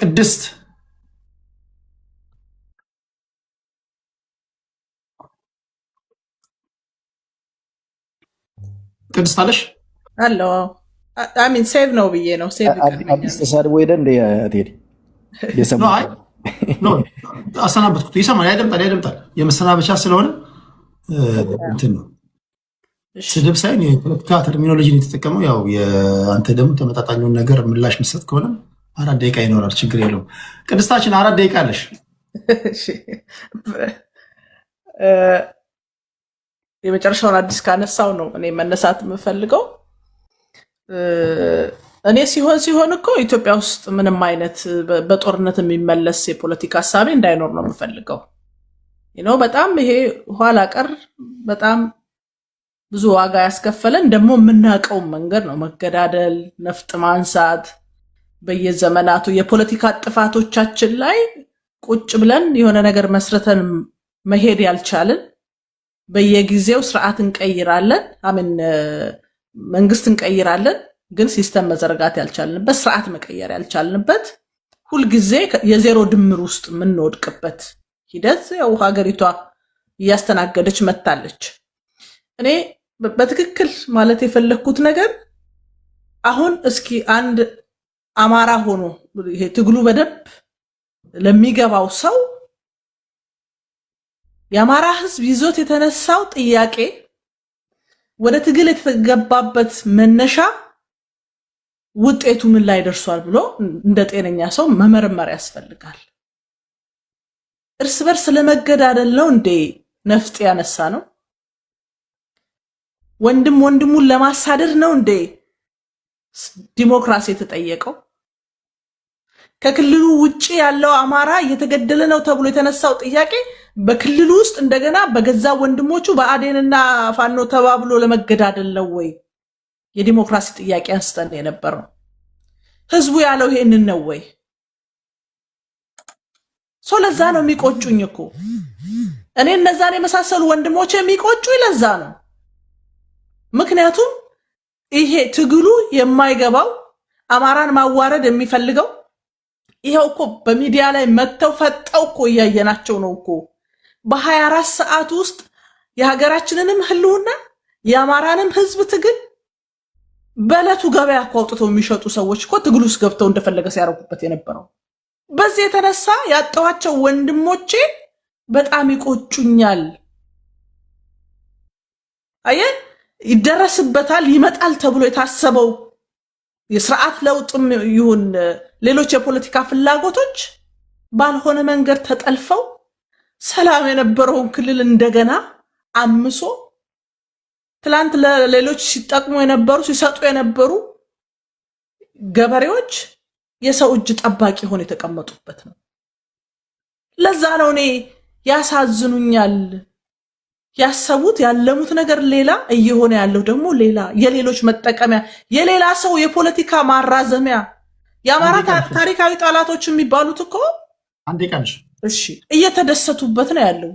ቅድስት ቅድስት አለሽ አለው አሚን ሴቭ ነው ብዬ ነው ሴቭ አዲስ ተሳድቦ ሄደ እንደ ቴዲ አሰናበትኩት። ይሰማል፣ ያደምጣል። የመሰናበቻ ስለሆነ እንትን ነው ስድብ ሳይሆን የፖለቲካ ተርሚኖሎጂን የተጠቀመው። ያው የአንተ ደግሞ ተመጣጣኙን ነገር ምላሽ መስጠት ከሆነ 4 ደቂቃ ይኖራል፣ ችግር የለውም። ቅድስታችን 4 ደቂቃ አለሽ። የመጨረሻውን አዲስ ካነሳው ነው እኔ መነሳት የምፈልገው። እኔ ሲሆን እኮ ኢትዮጵያ ውስጥ ምንም አይነት በጦርነት የሚመለስ የፖለቲካ ሀሳቤ እንዳይኖር ነው የምፈልገው። በጣም ይሄ ኋላ ቀር በጣም ብዙ ዋጋ ያስከፈለን ደግሞ የምናውቀው መንገድ ነው። መገዳደል፣ ነፍጥ ማንሳት፣ በየዘመናቱ የፖለቲካ ጥፋቶቻችን ላይ ቁጭ ብለን የሆነ ነገር መስረተን መሄድ ያልቻልን፣ በየጊዜው ስርዓት እንቀይራለን፣ መንግስት እንቀይራለን፣ ግን ሲስተም መዘርጋት ያልቻልንበት፣ ስርዓት መቀየር ያልቻልንበት፣ ሁልጊዜ የዜሮ ድምር ውስጥ የምንወድቅበት ሂደት ያው ሀገሪቷ እያስተናገደች መታለች። እኔ በትክክል ማለት የፈለግኩት ነገር አሁን እስኪ አንድ አማራ ሆኖ ይሄ ትግሉ በደንብ ለሚገባው ሰው የአማራ ህዝብ ይዞት የተነሳው ጥያቄ ወደ ትግል የተገባበት መነሻ ውጤቱ ምን ላይ ደርሷል ብሎ እንደ ጤነኛ ሰው መመርመር ያስፈልጋል። እርስ በርስ ለመገዳደል ነው እንዴ ነፍጥ ያነሳ ነው? ወንድም ወንድሙን ለማሳደድ ነው እንዴ ዲሞክራሲ የተጠየቀው? ከክልሉ ውጪ ያለው አማራ እየተገደለ ነው ተብሎ የተነሳው ጥያቄ በክልሉ ውስጥ እንደገና በገዛ ወንድሞቹ በአዴንና ፋኖ ተባብሎ ለመገዳደል ነው ወይ የዲሞክራሲ ጥያቄ አንስተን የነበረው? ህዝቡ ያለው ይሄንን ነው ወይ? ለዛ ነው የሚቆጩኝ እኮ እኔ እነዛን የመሳሰሉ ወንድሞች የሚቆጩኝ ለዛ ነው። ምክንያቱም ይሄ ትግሉ የማይገባው አማራን ማዋረድ የሚፈልገው ይሄው እኮ በሚዲያ ላይ መተው ፈጠው እኮ እያየናቸው ነው እኮ በ24 ሰዓት ውስጥ የሀገራችንንም ህልውና የአማራንም ህዝብ ትግል በለቱ ገበያ እኮ አውጥተው የሚሸጡ ሰዎች እኮ ትግሉ ውስጥ ገብተው እንደፈለገ ሲያረጉበት የነበረው። በዚህ የተነሳ ያጣኋቸው ወንድሞቼ በጣም ይቆጩኛል። አየህ ይደረስበታል ይመጣል ተብሎ የታሰበው የስርዓት ለውጥም ይሁን ሌሎች የፖለቲካ ፍላጎቶች ባልሆነ መንገድ ተጠልፈው ሰላም የነበረውን ክልል እንደገና አምሶ ትላንት ለሌሎች ሲጠቅሙ የነበሩ ሲሰጡ የነበሩ ገበሬዎች የሰው እጅ ጠባቂ ሆነው የተቀመጡበት ነው። ለዛ ነው እኔ ያሳዝኑኛል። ያሰቡት ያለሙት ነገር ሌላ እየሆነ ያለው ደግሞ ሌላ፣ የሌሎች መጠቀሚያ፣ የሌላ ሰው የፖለቲካ ማራዘሚያ። የአማራ ታሪካዊ ጠላቶች የሚባሉት እኮ አንዴ ቀንሽ እሺ እየተደሰቱበት ነው ያለው።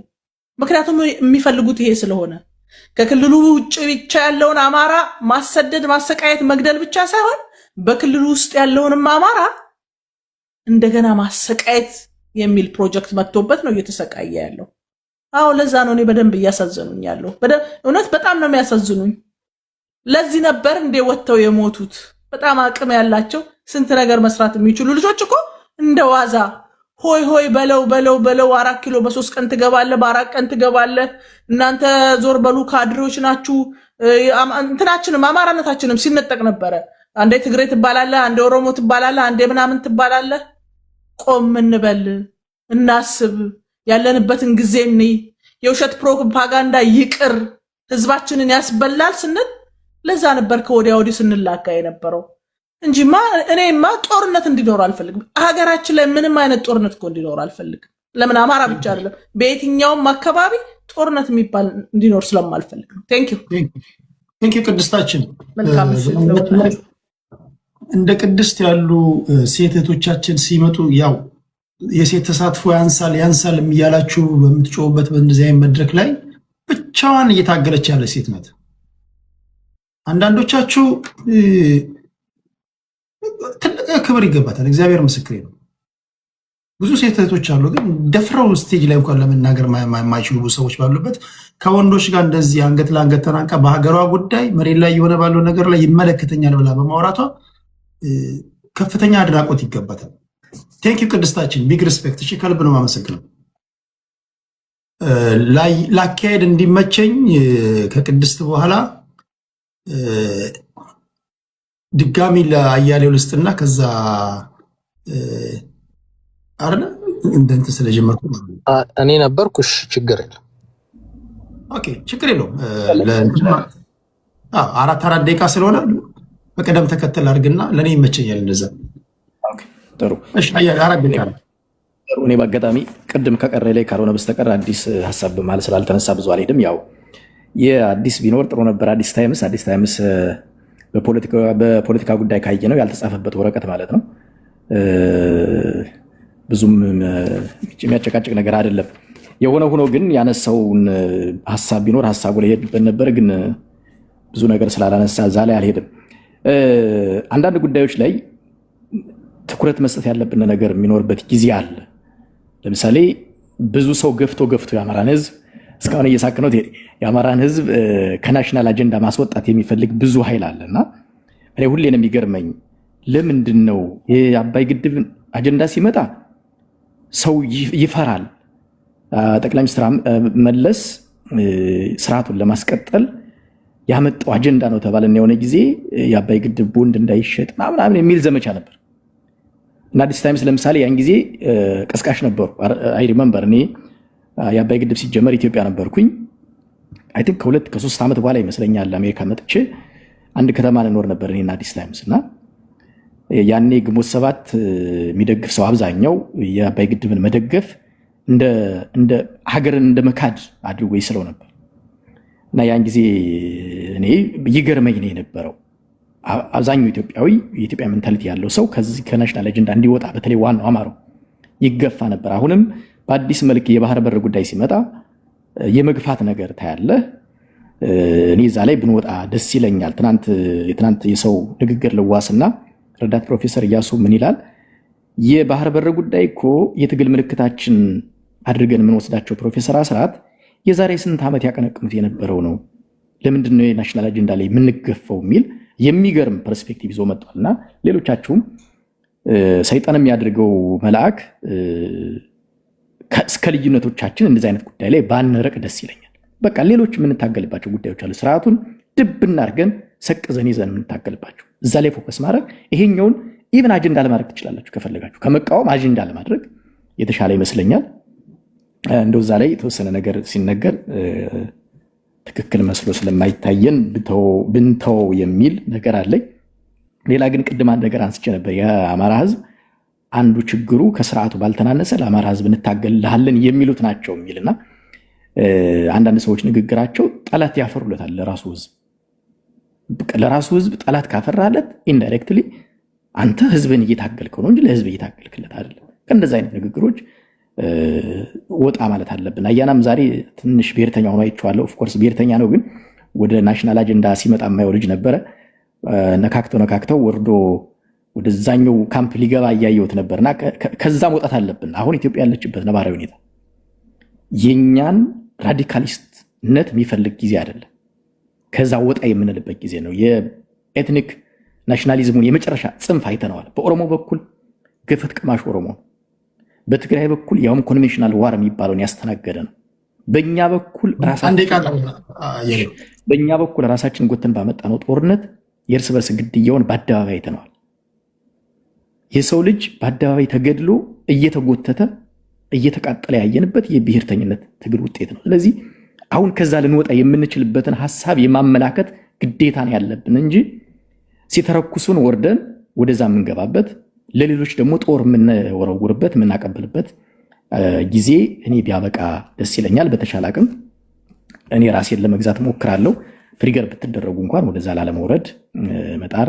ምክንያቱም የሚፈልጉት ይሄ ስለሆነ ከክልሉ ውጭ ብቻ ያለውን አማራ ማሰደድ፣ ማሰቃየት፣ መግደል ብቻ ሳይሆን በክልሉ ውስጥ ያለውንም አማራ እንደገና ማሰቃየት የሚል ፕሮጀክት መጥቶበት ነው እየተሰቃየ ያለው። አዎ ለዛ ነው እኔ በደንብ እያሳዘኑኝ ያለው። እውነት በጣም ነው የሚያሳዝኑኝ። ለዚህ ነበር እንደ ወጥተው የሞቱት። በጣም አቅም ያላቸው ስንት ነገር መስራት የሚችሉ ልጆች እኮ እንደዋዛ ሆይ ሆይ በለው 4 ኪሎ በ3 ቀን ትገባለህ፣ በ4 ቀን ትገባለህ፣ እናንተ ዞር በሉ ካድሬዎች ናችሁ። እንትናችንም አማራነታችንም ሲነጠቅ ነበረ። አንዴ ትግሬ ትባላለህ፣ አንዴ ኦሮሞ ትባላለህ፣ አንዴ ምናምን ትባላለህ። ቆም እንበል፣ እናስብ፣ ያለንበትን ጊዜ እንይ። የውሸት ፕሮፓጋንዳ ይቅር፣ ህዝባችንን ያስበላል ስንል ለዛ ነበር ከወዲያ ወዲህ ስንላካ የነበረው እንጂማ እኔማ ጦርነት እንዲኖር አልፈልግም። ሀገራችን ላይ ምንም አይነት ጦርነት እኮ እንዲኖር አልፈልግም። ለምን አማራ ብቻ አይደለም፣ በየትኛውም አካባቢ ጦርነት የሚባል እንዲኖር ስለማልፈልግ ነው። ቴንክ ዩ ቅድስታችን። መልካም እንደ ቅድስት ያሉ ሴት እህቶቻችን ሲመጡ ያው የሴት ተሳትፎ ያንሳል እያላችሁ በምትጮሁበት በእንደዚህ አይነት መድረክ ላይ ብቻዋን እየታገለች ያለ ሴት ናት። አንዳንዶቻችሁ ትልቅ ክብር ይገባታል። እግዚአብሔር ምስክሬ ነው። ብዙ ሴት እህቶች አሉ፣ ግን ደፍረው ስቴጅ ላይ እንኳን ለመናገር የማይችሉ ብዙ ሰዎች ባሉበት ከወንዶች ጋር እንደዚህ አንገት ለአንገት ተናንቃ በሀገሯ ጉዳይ መሬት ላይ የሆነ ባለው ነገር ላይ ይመለከተኛል ብላ በማውራቷ ከፍተኛ አድናቆት ይገባታል። ቴንክ ዩ ቅድስታችን፣ ቢግ ሪስፔክት። እሺ ከልብ ነው የማመሰግነው። ላካሄድ እንዲመቸኝ ከቅድስት በኋላ ድጋሚ ለአያሌው ልስጥና ከዛ አረነ እንደንት ስለጀመርኩ እኔ ነበርኩሽ። ችግር የለም። ኦኬ ችግር የለውም። አራት ደቂቃ ስለሆነ በቀደም ተከተል አድርግና ለእኔ ይመቸኛል እንደዛ። ጥሩ አራት ደቂቃ ነው። እኔ በአጋጣሚ ቅድም ከቀረ ላይ ካልሆነ በስተቀር አዲስ ሀሳብ ማለት ስላልተነሳ ብዙ አልሄድም። ያው የአዲስ ቢኖር ጥሩ ነበር። አዲስ ታይምስ በፖለቲካ ጉዳይ ካየ ነው ያልተጻፈበት ወረቀት ማለት ነው። ብዙም የሚያጨቃጭቅ ነገር አይደለም። የሆነ ሆኖ ግን ያነሳውን ሀሳብ ቢኖር ሀሳቡ ላይ ሄድበት ነበር፣ ግን ብዙ ነገር ስላላነሳ እዛ ላይ አልሄድም። አንዳንድ ጉዳዮች ላይ ትኩረት መስጠት ያለብን ነገር የሚኖርበት ጊዜ አለ። ለምሳሌ ብዙ ሰው ገፍቶ የአማራን ህዝብ እስካሁን እየሳክ ነው። የአማራን ህዝብ ከናሽናል አጀንዳ ማስወጣት የሚፈልግ ብዙ ኃይል አለ እና እኔ ሁሌ ነው የሚገርመኝ፣ ለምንድን ነው የአባይ ግድብ አጀንዳ ሲመጣ ሰው ይፈራል? ጠቅላይ ሚኒስትር መለስ ስርዓቱን ለማስቀጠል ያመጣው አጀንዳ ነው ተባለና የሆነ ጊዜ የአባይ ግድብ ቦንድ እንዳይሸጥ ምናምን የሚል ዘመቻ ነበር እና አዲስ ታይምስ ለምሳሌ ያን ጊዜ ቀስቃሽ ነበሩ። አይ ሪመምበር እኔ የአባይ ግድብ ሲጀመር ኢትዮጵያ ነበርኩኝ። አይ ቲንክ ከ3 ዓመት በኋላ ይመስለኛል አሜሪካ መጥቼ አንድ ከተማ እንኖር ነበር እኔና አዲስ ታይምስ እና ያኔ ግንቦት ሰባት የሚደግፍ ሰው አብዛኛው የአባይ ግድብን መደገፍ እንደ ሀገርን እንደ መካድ አድርጎ ይስለው ነበር እና ያን ጊዜ እኔ ይገርመኝ ነው የነበረው። አብዛኛው ኢትዮጵያዊ የኢትዮጵያ ሜንታሊቲ ያለው ሰው ከዚህ ከናሽናል አጀንዳ እንዲወጣ በተለይ ዋናው አማራው ይገፋ ነበር። አሁንም በአዲስ መልክ የባህር በር ጉዳይ ሲመጣ የመግፋት ነገር ታያለ። እኔ እዛ ላይ ብንወጣ ደስ ይለኛል። ትናንት የሰው ንግግር ልዋስና ረዳት ፕሮፌሰር እያሱ ምን ይላል? የባህር በር ጉዳይ እኮ የትግል ምልክታችን አድርገን የምንወስዳቸው ፕሮፌሰር አስራት የዛሬ ስንት ዓመት ያቀነቅኑት የነበረው ነው። ለምንድን ነው የናሽናል አጀንዳ ላይ የምንገፋው የሚል የሚገርም ፐርስፔክቲቭ ይዞ መጥቷል። እና ሌሎቻችሁም ሰይጣን የሚያደርገው መልአክ እስከ ልዩነቶቻችን እንደዚህ አይነት ጉዳይ ላይ ባንረቅ ደስ ይለኛል። በቃ ሌሎች የምንታገልባቸው ጉዳዮች አሉ። ስርዓቱን ድብና አድርገን ሰቅዘን ይዘን የምንታገልባቸው እዛ ላይ ፎከስ ማድረግ፣ ይሄኛውን ኢቨን አጀንዳ ለማድረግ ትችላላችሁ ከፈለጋችሁ። ከመቃወም አጀንዳ ለማድረግ የተሻለ ይመስለኛል። እንደው እዛ ላይ የተወሰነ ነገር ሲነገር ትክክል መስሎ ስለማይታየን ብንተው የሚል ነገር አለኝ። ሌላ ግን ቅድም አንድ ነገር አንስቼ ነበር። የአማራ ህዝብ አንዱ ችግሩ ከስርዓቱ ባልተናነሰ ለአማራ ህዝብ እንታገልልሃለን የሚሉት ናቸው የሚልና አንዳንድ ሰዎች ንግግራቸው ጠላት ያፈሩለታል ለራሱ ህዝብ። ጠላት ካፈራለት ኢንዳይሬክትሊ አንተ ህዝብን እየታገልከው ነው እንጂ ለህዝብ እየታገልክለት አይደለም። ከእንደዚህ አይነት ንግግሮች ወጣ ማለት አለብን። አያናም ዛሬ ትንሽ ብሔርተኛ ሆኖ አይቼዋለሁ። ኦፍኮርስ ብሔርተኛ ነው፣ ግን ወደ ናሽናል አጀንዳ ሲመጣ የማየው ልጅ ነበረ። ነካክተው ወርዶ ወደዛኛው ካምፕ ሊገባ እያየሁት ነበርና ከዛ መውጣት አለብን። አሁን ኢትዮጵያ ያለችበት ነባራዊ ሁኔታ የኛን ራዲካሊስትነት የሚፈልግ ጊዜ አይደለም። ከዛ ወጣ የምንልበት ጊዜ ነው። የኤትኒክ ናሽናሊዝሙን የመጨረሻ ጽንፍ አይተነዋል። በኦሮሞ በኩል ገፈት ቅማሽ ኦሮሞ፣ በትግራይ በኩል ያውም ኮንቬንሽናል ዋር የሚባለውን ያስተናገደ ነው። በእኛ በኩል ራሳችን ጎተን ባመጣነው ጦርነት የእርስ በርስ ግድያውን በአደባባይ አይተነዋል። የሰው ልጅ በአደባባይ ተገድሎ እየተጎተተ እየተቃጠለ ያየንበት የብሔርተኝነት ትግል ውጤት ነው። ስለዚህ አሁን ከዛ ልንወጣ የምንችልበትን ሀሳብ የማመላከት ግዴታ ነው ያለብን እንጂ ሲተረኩሱን ወርደን ወደዛ የምንገባበት ለሌሎች ደግሞ ጦር የምንወረውርበት የምናቀብልበት ጊዜ እኔ ቢያበቃ ደስ ይለኛል። በተሻለ አቅም እኔ ራሴን ለመግዛት ሞክራለሁ። ትሪገር ብትደረጉ እንኳን ወደዛ ላለመውረድ መጣር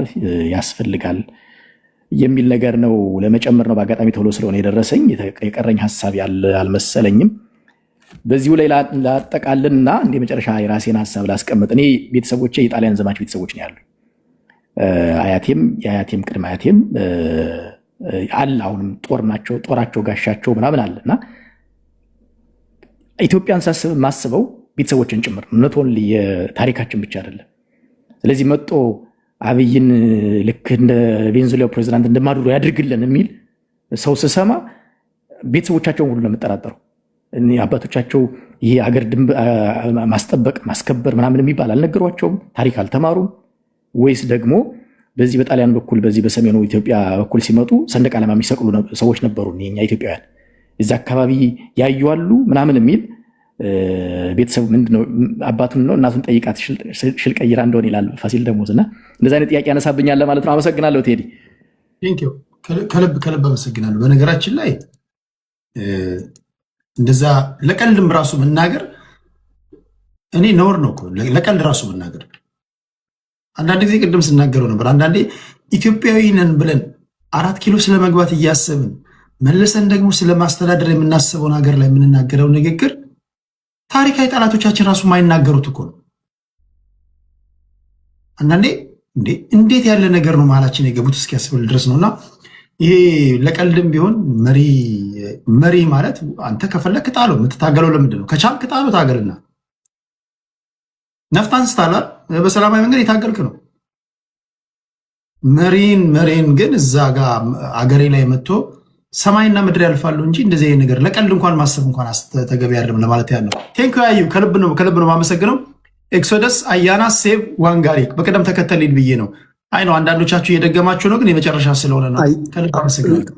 ያስፈልጋል የሚል ነገር ነው ለመጨመር ነው። በአጋጣሚ ቶሎ ስለሆነ የደረሰኝ የቀረኝ ሀሳብ ያለ አልመሰለኝም። በዚሁ ላይ ላጠቃልንና እንደ መጨረሻ የራሴን ሀሳብ ላስቀምጥ። እኔ ቤተሰቦቼ የጣሊያን ዘማች ቤተሰቦች ነው ያሉ። አያቴም የአያቴም ቅድመ አያቴም አለ። አሁንም ጦራቸው ጋሻቸው ምናምን አለና ኢትዮጵያን ሳስብ ማስበው ቤተሰቦችን ጭምር እውነቱን የታሪካችን ብቻ አይደለም። ስለዚህ መጦ አብይን ልክ እንደ ቬንዙዌላ ፕሬዚዳንት እንደማዱሮ ያድርግልን የሚል ሰው ስሰማ ቤተሰቦቻቸውን ሁሉ ነው የምጠራጠረው። አባቶቻቸው ይሄ አገር ማስጠበቅ ማስከበር ምናምን የሚባል አልነገሯቸውም? ታሪክ አልተማሩም? ወይስ ደግሞ በዚህ በጣሊያን በኩል በዚህ በሰሜኑ ኢትዮጵያ በኩል ሲመጡ ሰንደቅ ዓላማ የሚሰቅሉ ሰዎች ነበሩ የኛ ኢትዮጵያውያን እዚ አካባቢ ያዩዋሉ ምናምን የሚል ቤተሰቡ ምንድነው አባቱን ነው እናቱን ጠይቃት ሽል ቀይራ እንደሆነ ይላል ፋሲል ደሞዝ። እና እንደዚህ አይነት ጥያቄ ያነሳብኛል ማለት ነው። አመሰግናለሁ ቴዲ። ከልብ አመሰግናለሁ። በነገራችን ላይ እንደዛ ለቀልድም ራሱ መናገር እኔ ነውር ነው እኮ ለቀልድ ራሱ መናገር። አንዳንድ ጊዜ ቅድም ስናገረው ነበር። አንዳንዴ ኢትዮጵያዊ ነን ብለን 4 ኪሎ ስለመግባት እያሰብን መልሰን ደግሞ ስለማስተዳደር የምናስበውን ሀገር ላይ የምንናገረው ንግግር ታሪካዊ ጠላቶቻችን ራሱ የማይናገሩት እኮ ነው። አንዳንዴ እንዴት ያለ ነገር ነው መሀላችን የገቡት እስኪያስብል ድረስ ነውና ይሄ ለቀልድም ቢሆን መሪ ማለት አንተ ከፈለክ ጣለው። የምትታገለው ለምንድን ነው? ከቻልክ ጣለው፣ ታገልና ነፍጥ አንስታላል። በሰላማዊ መንገድ የታገልክ ነው። መሪን ግን እዛ ጋር አገሬ ላይ መጥቶ ሰማይና ምድር ያልፋሉ እንጂ እንደዚህ ነገር ለቀልድ እንኳን ማሰብ እንኳን ተገቢ አይደለም ለማለት ያለው። ቴንክ ዩ አዩ ከልብ ነው ማመሰግነው። ኤክሶደስ አያና ሴቭ ዋንጋሪ በቅደም ተከተል ብዬ ነው። አይ ነው አንዳንዶቻችሁ እየደገማችሁ ነው፣ ግን የመጨረሻ ስለሆነ ነው። ከልብ አመሰግናለሁ።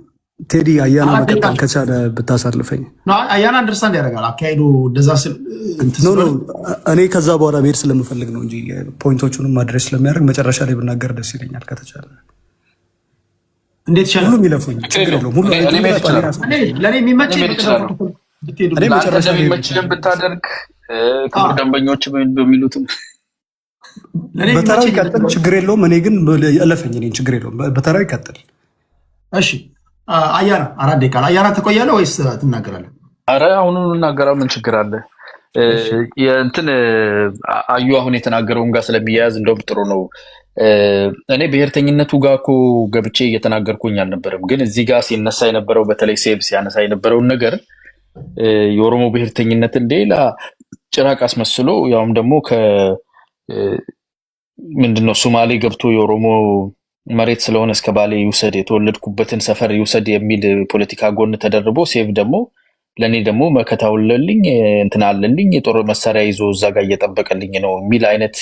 ቴዲ አያና መቀጠል ከቻለ ብታሳልፈኝ። አያና አንደርስታንድ ያደርጋል አካሄዱ እንደዛ እኔ ከዛ በኋላ መሄድ ስለምፈልግ ነው እንጂ ፖይንቶቹንም ማድረስ ስለሚያደርግ መጨረሻ ላይ ብናገር ደስ ይለኛል ከተቻለ። እንዴት ይችላል? ሁሉም ይለፉኝ ችግር የለውም። ሁሉ ለኔ የሚመች የሚመችልን ብታደርግ ክቡር ደንበኞች በሚሉትም በተራ ይቀጥል፣ ችግር የለውም። እኔ ግን እለፈኝ፣ እኔን ችግር የለውም። በተራ ይቀጥል። እሺ አያና 4 ደቂቃ አያና ትቆያለህ ወይስ ትናገራለህ? አረ አሁኑ እናገራው፣ ምን ችግር አለ? የእንትን አዩ አሁን የተናገረውን ጋር ስለሚያያዝ እንደውም ጥሩ ነው። እኔ ብሔርተኝነቱ ጋር እኮ ገብቼ እየተናገርኩኝ አልነበረም፣ ግን እዚህ ጋር ሲነሳ የነበረው በተለይ ሴብ ሲያነሳ የነበረውን ነገር የኦሮሞ ብሔርተኝነትን ሌላ ጭራቅ አስመስሎ ያውም ደግሞ ምንድነው ሶማሌ ገብቶ የኦሮሞ መሬት ስለሆነ እስከ ባሌ ይውሰድ የተወለድኩበትን ሰፈር ይውሰድ የሚል ፖለቲካ ጎን ተደርቦ ሴቭ ደግሞ ለኔ ደግሞ መከታውልልኝ እንትና አለልኝ የጦር መሳሪያ ይዞ እዛ ጋር እየጠበቀልኝ ነው የሚል አይነት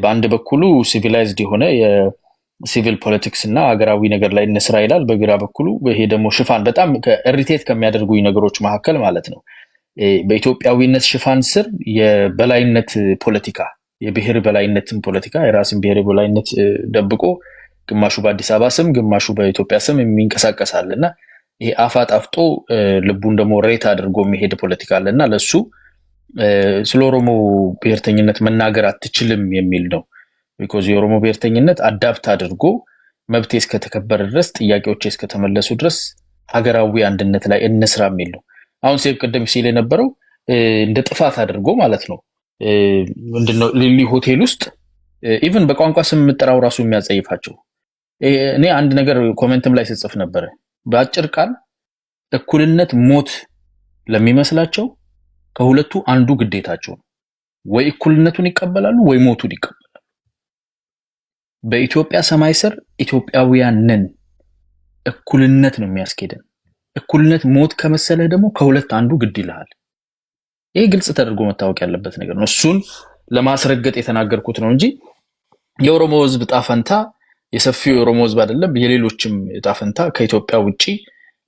በአንድ በኩሉ ሲቪላይዝድ የሆነ የሲቪል ፖለቲክስ እና አገራዊ ነገር ላይ እንስራ ይላል፣ በግራ በኩሉ ይሄ ደግሞ ሽፋን በጣም ከሪቴት ከሚያደርጉኝ ነገሮች መካከል ማለት ነው በኢትዮጵያዊነት ሽፋን ስር የበላይነት ፖለቲካ የብሔር በላይነትን ፖለቲካ የራስን ብሔር በላይነት ደብቆ ግማሹ በአዲስ አበባ ስም ግማሹ በኢትዮጵያ ስም የሚንቀሳቀሳልና ይሄ አፋጥ አፍጦ ልቡን ደግሞ ሬት አድርጎ የሚሄድ ፖለቲካ አለና ለሱ ስለ ኦሮሞ ብሔርተኝነት መናገር አትችልም የሚል ነው። because የኦሮሞ ብሔርተኝነት አዳፕት አድርጎ መብቴ እስከተከበረ ድረስ ጥያቄዎቼ እስከተመለሱ ድረስ ሀገራዊ አንድነት ላይ እንስራ የሚል ነው። አሁን ሴብ ቀደም ሲል የነበረው እንደ ጥፋት አድርጎ ማለት ነው ምንድነው ሊሊ ሆቴል ውስጥ ኢቭን በቋንቋ ስም መጠራው ራሱ የሚያጸይፋቸው። እኔ አንድ ነገር ኮሜንትም ላይ ሲጽፍ ነበር፣ በአጭር ቃል እኩልነት ሞት ለሚመስላቸው ከሁለቱ አንዱ ግዴታቸው ነው። ወይ እኩልነቱን ይቀበላሉ ወይ ሞቱን ይቀበላሉ። በኢትዮጵያ ሰማይ ስር ኢትዮጵያውያን ነን፣ እኩልነት ነው የሚያስኬደን። እኩልነት ሞት ከመሰለህ ደግሞ ከሁለት አንዱ ግድ ይልሃል። ይሄ ግልጽ ተደርጎ መታወቅ ያለበት ነገር ነው። እሱን ለማስረገጥ የተናገርኩት ነው እንጂ የኦሮሞ ህዝብ ጣፈንታ የሰፊው የኦሮሞ ህዝብ አይደለም፣ የሌሎችም ጣፈንታ ከኢትዮጵያ ውጪ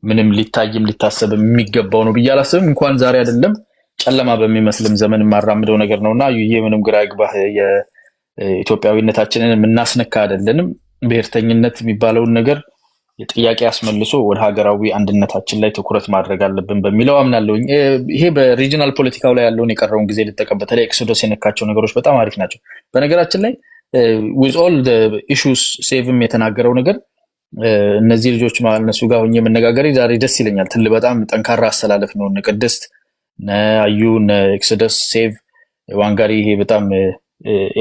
ምንም ሊታይም ሊታሰብ የሚገባው ነው ብዬ አላስብም። እንኳን ዛሬ አይደለም ጨለማ በሚመስልም ዘመን ማራምደው ነገር ነውና ይሄ ምንም ግራ ይግባህ የኢትዮጵያዊነታችንን የምናስነካ አይደለንም። ብሔርተኝነት የሚባለውን ነገር የጥያቄ አስመልሶ ወደ ሀገራዊ አንድነታችን ላይ ትኩረት ማድረግ አለብን በሚለው አምናለሁ። ይሄ በሪጂናል ፖለቲካው ላይ ያለውን የቀረውን ጊዜ ልጠቀም። በተለይ ኤክሶደስ የነካቸው ነገሮች በጣም አሪፍ ናቸው። በነገራችን ላይ with all the issues ሴቭም የተናገረው ነገር እነዚህ ልጆች ማለነሱ ጋር ሆኜ መነጋገር ዛሬ ደስ ይለኛል። በጣም ጠንካራ አሰላለፍ ነው። ቅድስት አዩ ኤክሶደስ ሴቭ ዋንጋሪ ይሄ በጣም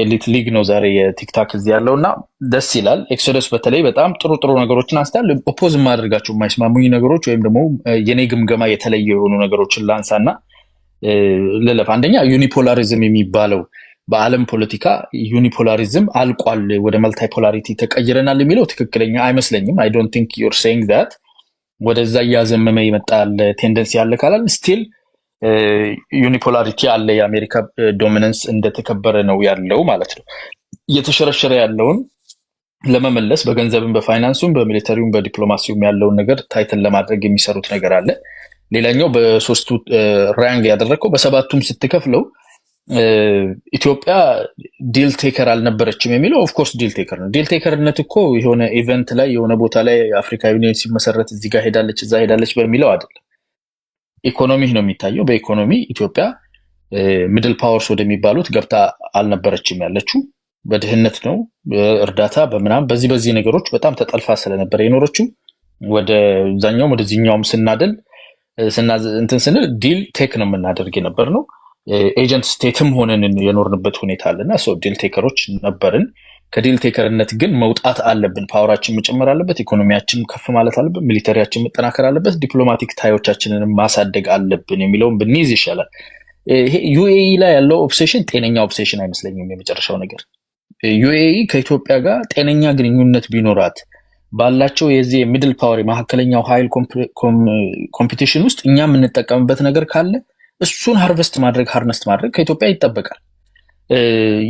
ኤሊት ሊግ ነው ዛሬ የቲክታክ እዚህ ያለውና ደስ ይላል። ኤክሶደስ በተለይ በጣም ጥሩ ነገሮችን አንስታል። ኦፖዝ ማድረጋቸው የማይስማሙኝ ነገሮች ወይም ደግሞ የኔ ግምገማ የተለየ የሆኑ ነገሮችን ላንሳና ልለፍ። አንደኛ ዩኒፖላሪዝም የሚባለው በዓለም ፖለቲካ ዩኒፖላሪዝም አልቋል፣ ወደ መልታይፖላሪቲ ተቀይረናል የሚለው ትክክለኛ አይመስለኝም። አይ ዶንት ቲንክ ዩር ሴይንግ ዛት ወደዛ እያዘመመ ይመጣል ቴንደንሲ ያለ ካላል ስቲል ዩኒፖላሪቲ አለ። የአሜሪካ ዶሚናንስ እንደተከበረ ነው ያለው ማለት ነው። እየተሸረሸረ ያለውን ለመመለስ በገንዘብም በፋይናንሱም በሚሊተሪውም በዲፕሎማሲውም ያለውን ነገር ታይትል ለማድረግ የሚሰሩት ነገር አለ። ሌላኛው በሶስቱ ራንግ ያደረግከው በሰባቱም ስትከፍለው ኢትዮጵያ ዲል ቴከር አልነበረችም የሚለው ኦፍኮርስ ዲል ቴከር ነው። ዲል ቴከርነት እኮ የሆነ ኢቨንት ላይ የሆነ ቦታ ላይ አፍሪካ ዩኒየን ሲመሰረት እዚህ ጋር ሄዳለች እዛ ሄዳለች በሚለው አይደለም። ኢኮኖሚ ነው የሚታየው። በኢኮኖሚ ኢትዮጵያ ሚድል ፓወርስ ወደሚባሉት ገብታ አልነበረችም ያለችው። በድህነት ነው እርዳታ በምናም በዚህ ነገሮች በጣም ተጠልፋ ስለነበረ የኖረችው። ወደ ዛኛውም ወደዚህኛውም ስናደል እንትን ስንል ዲል ቴክ ነው የምናደርግ የነበር ነው። ኤጀንት ስቴትም ሆነን የኖርንበት ሁኔታ አለና ዲል ቴከሮች ነበርን። ከዲል ቴከርነት ግን መውጣት አለብን። ፓወራችን መጨመር አለበት። ኢኮኖሚያችን ከፍ ማለት አለበት። ሚሊተሪያችን መጠናከር አለበት። ዲፕሎማቲክ ታዮቻችንን ማሳደግ አለብን የሚለውን ብንይዝ ይሻላል። ይሄ ዩኤኢ ላይ ያለው ኦብሴሽን ጤነኛ ኦብሴሽን አይመስለኝም። የመጨረሻው ነገር ዩኤኢ ከኢትዮጵያ ጋር ጤነኛ ግንኙነት ቢኖራት ባላቸው የዚህ የሚድል ፓወር የመካከለኛው ኃይል ኮምፒቲሽን ውስጥ እኛ የምንጠቀምበት ነገር ካለ እሱን ሃርቨስት ማድረግ ከኢትዮጵያ ይጠበቃል።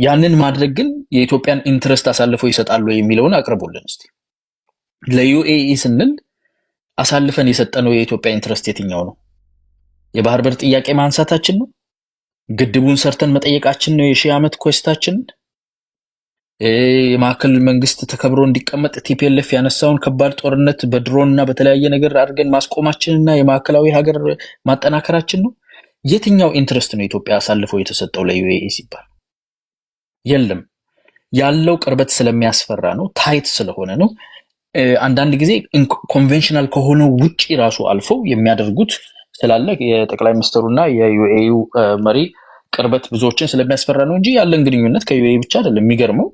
ያንን ማድረግ ግን የኢትዮጵያን ኢንትረስት አሳልፈው ይሰጣሉ የሚለውን አቅርቡልን እስቲ። ለዩኤኢ ስንል አሳልፈን የሰጠነው የኢትዮጵያ ኢንትረስት የትኛው ነው? የባህር በር ጥያቄ ማንሳታችን ነው? ግድቡን ሰርተን መጠየቃችን ነው የሺህ ዓመት ኮስታችን? የማዕከል መንግስት ተከብሮ እንዲቀመጥ ቲፒኤልኤፍ ያነሳውን ከባድ ጦርነት በድሮን እና በተለያየ ነገር አድርገን ማስቆማችንና የማዕከላዊ ሀገር ማጠናከራችን ነው? የትኛው ኢንትረስት ነው ኢትዮጵያ አሳልፈው የተሰጠው ለዩኤኢ ሲባል? የለም። ያለው ቅርበት ስለሚያስፈራ ነው፣ ታይት ስለሆነ ነው። አንዳንድ ጊዜ ኮንቬንሽናል ከሆነው ውጪ ራሱ አልፈው የሚያደርጉት ስላለ የጠቅላይ ሚኒስትሩና የዩኤኢው መሪ ቅርበት ብዙዎችን ስለሚያስፈራ ነው እንጂ ያለን ግንኙነት ከዩኤኢ ብቻ አይደለም። የሚገርመው